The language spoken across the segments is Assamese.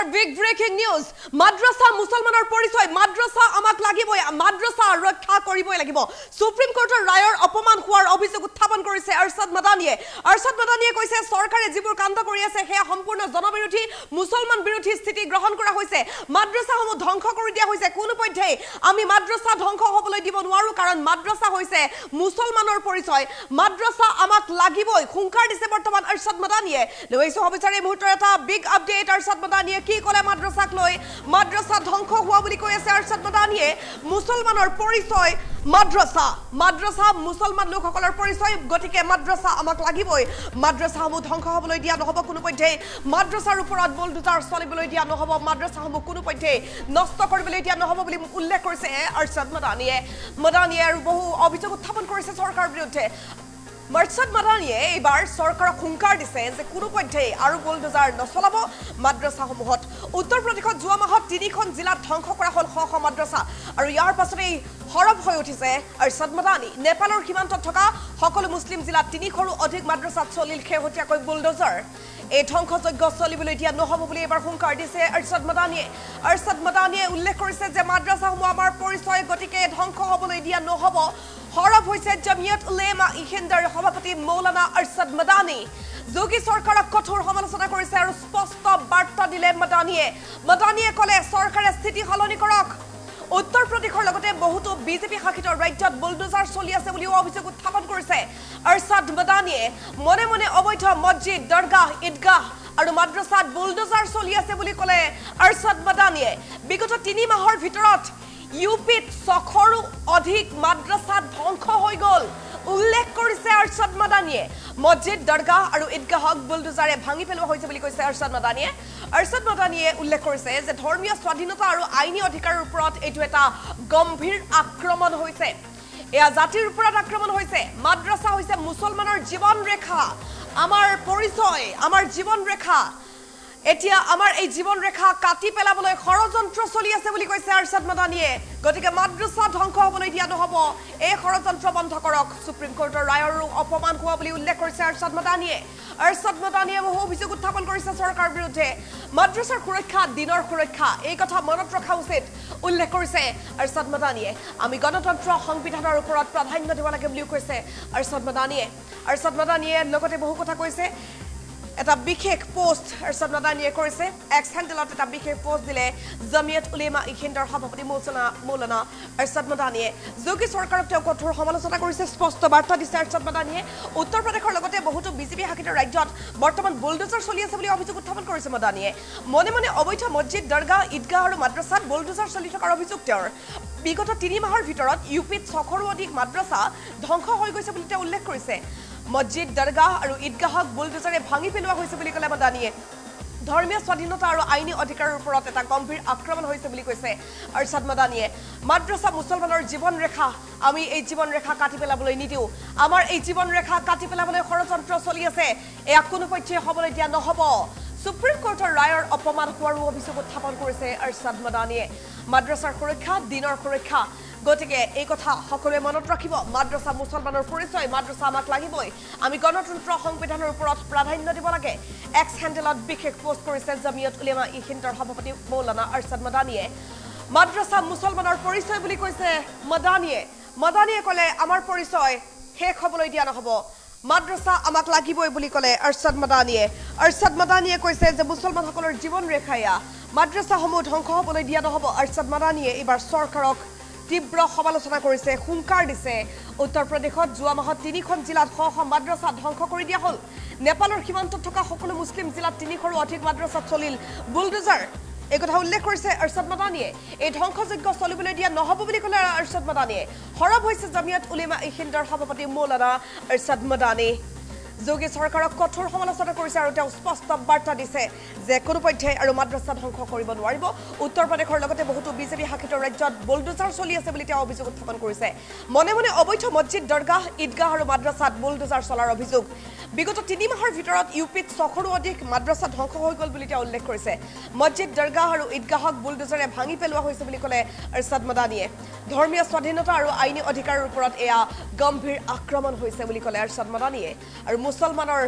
এবাৰ বিগ ব্ৰেকিং নিউজ মাদ্ৰাসা মুছলমানৰ পৰিচয় মাদ্ৰাসা আমাক লাগিবই মাদ্ৰাসা ৰক্ষা কৰিবই লাগিব সুপ্ৰিম কোৰ্টৰ ৰায়ৰ অপমান হোৱাৰ অভিযোগ উত্থাপন কৰিছে আৰশাদ মাদানিয়ে কৈছে চৰকাৰে যিবোৰ কাণ্ড কৰি আছে সেয়া সম্পূৰ্ণ জনবিৰোধী মুছলমান বিৰোধী স্থিতি গ্ৰহণ কৰা হৈছে মাদ্ৰাসাসমূহ ধ্বংস কৰি দিয়া হৈছে কোনোপধ্যেই আমি মাদ্ৰাসা ধ্বংস হ'বলৈ দিব নোৱাৰো কাৰণ মাদ্ৰাসা হৈছে মুছলমানৰ পৰিচয় মাদ্ৰাসা আমাক লাগিবই হুংকাৰ দিছে বৰ্তমান আৰশাদ মাদানিয়ে লৈছো অবিচাৰে মুহূৰ্তৰ এটা বিগ আপডেট আৰশাদ মাদানিয়ে কি ক'লে মাদ্ৰাসাক লৈ মাদ্ৰাসা ধ্বংস হোৱা বুলি কৈ আছে আৰশাদ মাদানিয়ে মুছলমানৰ পৰিচয় মাদ্ৰাসা মুছলমান লোকসকলৰ পৰিচয় গতিকে মাদ্ৰাসা আমাক লাগিবই মাদ্ৰাসাসমূহ ধ্বংস হ'বলৈ দিয়া নহ'ব কোনোপধ্যেই মাদ্ৰাসাৰ ওপৰত বুলডোজাৰ চলিবলৈ দিয়া নহ'ব মাদ্ৰাসাসমূহ কোনোপধ্যেই নষ্ট কৰিবলৈ দিয়া নহ'ব বুলি উল্লেখ কৰিছে আৰশাদ মাদানিয়ে আৰু বহু অভিযোগ উত্থাপন কৰিছে চৰকাৰৰ বিৰুদ্ধে আৰশাদ মাদানিয়ে এইবাৰ চৰকাৰক হুংকাৰ দিছে যে কোনোপধ্যেই আৰু বুলডোজাৰ নচলাব মাদ্ৰাসাসমূহত উত্তৰ প্ৰদেশত যোৱা মাহত 3খন জিলাত ধ্বংস কৰা হ'ল শ মাদ্ৰাসা আৰু ইয়াৰ পাছতেই হৰব হৈ উঠিছে আৰশাদ মাদানি নেপালৰ সীমান্তত থকা সকলো মুছলিম জিলাত 300ৰো অধিক মাদ্ৰাসাত চলিল শেহতীয়াকৈ বুলডোজাৰ এই ধ্বংসযজ্ঞ চলিবলৈ দিয়া নহ'ব বুলি এবাৰ হুংকাৰ দিছে আৰশাদ মাদানিয়ে উল্লেখ কৰিছে যে মাদ্ৰাসাসমূহ আমাৰ পৰিচয় গতিকে ধ্বংস হ'বলৈ দিয়া নহ'ব হৰব হৈছে জমিয়ত উলেমা ইহিন্দৰ সভাপতি মৌলানা আৰশাদ মাদানি যোগী চৰকাৰক কঠোৰ সমালোচনা কৰিছে আৰু স্পষ্ট বাৰ্তা দিলে মাদানিয়ে ক'লে চৰকাৰে স্থিতি সলনি কৰক উত্তৰ প্ৰদেশৰ লগতে বহুতো বিজেপি শাসিত ৰাজ্যত বুলডোজাৰ চলি আছে বুলিও অভিযোগ উত্থাপন কৰিছে আৰশাদ মাদানিয়ে মনে মনে অবৈধ মছজিদ দৰগাহ ঈদগাহ আৰু মাদ্ৰাসাত বুলডোজাৰ চলি আছে বুলি ক'লে আৰশাদ মাদানিয়ে বিগত 3 মাহৰ ভিতৰত ইউপিত 600ৰো অধিক মাদ্ৰাসা ধ্বংস হৈ গ'ল উল্লেখ কৰিছে আৰশাদ মাদানিয়ে মছজিদ দৰগাহ আৰু ঈদগাহক বুলডোজাৰে ভাঙি পেলোৱা হৈছে বুলি কৈছে আৰশাদ মাদানিয়ে উল্লেখ কৰিছে যে ধৰ্মীয় স্বাধীনতা আৰু আইনী অধিকাৰৰ ওপৰত এইটো এটা গম্ভীৰ আক্ৰমণ হৈছে এয়া জাতিৰ ওপৰত আক্ৰমণ হৈছে মাদ্ৰাসা হৈছে মুছলমানৰ জীৱন ৰেখা আমাৰ পৰিচয় আমাৰ জীৱন ৰেখা এতিয়া আমাৰ এই জীৱন ৰেখা কাটি পেলাবলৈ ষড়যন্ত্ৰ চলি আছে বুলি কৈছে আৰশাদ মাদানিয়ে গতিকে মাদ্ৰাসা ধ্বংস হ'বলৈ দিয়া নহ'ব এই ষড়যন্ত্ৰ বন্ধ কৰক সুপ্ৰিম কোৰ্টৰ ৰায়ৰো অপমান হোৱা বুলি উল্লেখ কৰিছে আৰশাদ মাদানিয়ে বহু অভিযোগ উত্থাপন কৰিছে চৰকাৰৰ বিৰুদ্ধে মাদ্ৰাসাৰ সুৰক্ষা দিনৰ সুৰক্ষা এই কথা মনত ৰখা উচিত উল্লেখ কৰিছে আৰশাদ মাদানিয়ে আমি গণতন্ত্ৰ সংবিধানৰ ওপৰত প্ৰাধান্য দিব লাগে বুলিও কৈছে আৰশাদ মাদানিয়ে লগতে বহু কথা কৈছে এটা বিশেষ পোষ্ট আৰশাদ মাদানিয়ে কৰিছে এক্স হেণ্ডেলত এটা বিশেষ পোষ্ট দিলে জমিয়ত উলেমা ইহিন্দৰ সভাপতি মৌলানা আৰশাদ মাদানিয়ে যোগী চৰকাৰক তেওঁ কঠোৰ সমালোচনা কৰিছে স্পষ্ট বাৰ্তা দিছে আৰশাদ মাদানিয়ে উত্তৰ প্ৰদেশৰ লগতে বহুতো বিজেপি শাসিত ৰাজ্যত বৰ্তমান বুলডোজাৰ চলি আছে বুলি অভিযোগ উত্থাপন কৰিছে মাদানিয়ে মনে মনে অবৈধ মছজিদ দৰগাহ ঈদগাহ আৰু মাদ্ৰাসাত বুলডোজাৰ চলি থকাৰ অভিযোগ তেওঁৰ বিগত 3 মাহৰ ভিতৰত ইউপিত 600ৰো অধিক মাদ্ৰাসা ধ্বংস হৈ গৈছে বুলি তেওঁ উল্লেখ কৰিছে মছজিদ দৰগাহ আৰু ঈদগাহক বুলডোজাৰে ভাঙি পেলোৱা হৈছে বুলি ক'লে মাদানিয়ে ধৰ্মীয় স্বাধীনতা আৰু আইনী অধিকাৰৰ ওপৰত এটা গম্ভীৰ আক্ৰমণ হৈছে বুলি কৈছে আৰশাদ মাদানিয়ে মাদ্ৰাসা মুছলমানৰ জীৱন ৰেখা আমি এই জীৱন ৰেখা কাটি পেলাবলৈ নিদিওঁ আমাৰ এই জীৱন ৰেখা কাটি পেলাবলৈ ষড়যন্ত্ৰ চলি আছে এয়া কোনোপধ্যেই হ'বলৈ দিয়া নহ'ব সুপ্ৰিম কোৰ্টৰ ৰায়ৰ অপমান হোৱাৰো অভিযোগ উত্থাপন কৰিছে আৰশাদ মাদানিয়ে মাদ্ৰাসাৰ সুৰক্ষা দিনৰ সুৰক্ষা গতিকে এই কথা সকলোৱে মনত ৰাখিব মাদ্ৰাসা মুছলমানৰ পৰিচয় মাদ্ৰাসা আমাক লাগিবই আমি গণতন্ত্ৰ সংবিধানৰ ওপৰত প্ৰাধান্য দিব লাগে এক্স হেণ্ডেলত বিশেষ পোষ্ট কৰিছে জমিয়ত উলেমা ইহিন্দৰ সভাপতি মৌলানা আৰশাদ মাদানিয়ে মাদ্ৰাসা মুছলমানৰ পৰিচয় বুলি কৈছে মাদানিয়ে ক'লে আমাৰ পৰিচয় শেষ হ'বলৈ দিয়া নহ'ব মাদ্ৰাসা আমাক লাগিবই বুলি ক'লে আৰশাদ মাদানিয়ে কৈছে যে মুছলমানসকলৰ জীৱন ৰেখা এয়া মাদ্ৰাসাসমূহ ধ্বংস হ'বলৈ দিয়া নহ'ব আৰশাদ মাদানিয়ে এইবাৰ চৰকাৰক তীব্ৰ সমালোচনা কৰিছে হুংকাৰ দিছে উত্তৰ প্ৰদেশত যোৱা মাহত 3খন জিলাত শ মাদ্ৰাসা ধ্বংস কৰি দিয়া হ'ল নেপালৰ সীমান্তত থকা সকলো মুছলিম জিলাত 300ৰো অধিক মাদ্ৰাসাত চলিল বুলডোজাৰ এই কথা উল্লেখ কৰিছে আৰশাদ মাদানিয়ে এই ধ্বংসযজ্ঞ চলিবলৈ দিয়া নহ'ব বুলি ক'লে আৰশাদ মাদানিয়ে হৰব হৈছে জমিয়ত উলেমা ইহিন্দৰ সভাপতি মৌলানা আৰশাদ মাদানি যোগী চৰকাৰক কঠোৰ সমালোচনা কৰিছে আৰু তেওঁ স্পষ্ট বাৰ্তা দিছে যে কোনোপধ্যেই আৰু মাদ্ৰাসা ধ্বংস কৰিব নোৱাৰিব উত্তৰ প্ৰদেশৰ লগতে বহুতো বিজেপি শাসিত ৰাজ্যত বুলডোজাৰ চলি আছে বুলি তেওঁ অভিযোগ উত্থাপন কৰিছে মনে মনে অবৈধ মছজিদ দৰগাহ ঈদগাহ আৰু মাদ্ৰাসাত বুলডোজাৰ চলাৰ অভিযোগ বিগত 3 মাহৰ ভিতৰত ইউপিত 600ৰো অধিক মাদ্ৰাসা ধ্বংস হৈ গ'ল বুলি তেওঁ উল্লেখ কৰিছে মছজিদ দৰগাহ আৰু ঈদগাহক বুলডোজাৰে ভাঙি পেলোৱা হৈছে বুলি ক'লে আৰশাদ মাদানিয়ে ধৰ্মীয় স্বাধীনতা আৰু আইনী অধিকাৰৰ ওপৰত এয়া গম্ভীৰ আক্ৰমণ হৈছে বুলি ক'লে আৰশাদ মাদানিয়ে আৰু মুছলমানৰ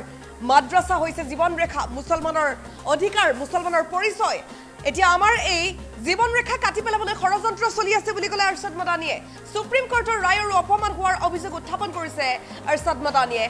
মাদ্ৰাসা হৈছে জীৱন ৰেখা মুছলমানৰ অধিকাৰ মুছলমানৰ পৰিচয় এতিয়া আমাৰ এই জীৱন ৰেখা কাটি পেলাবলৈ ষড়যন্ত্ৰ চলি আছে বুলি ক'লে আৰছাদ মাদানীয়ে সুপ্ৰিম কোৰ্টৰ ৰায়ৰ অপমান হোৱাৰ অভিযোগ উত্থাপন কৰিছে আৰছাদ মাদানীয়ে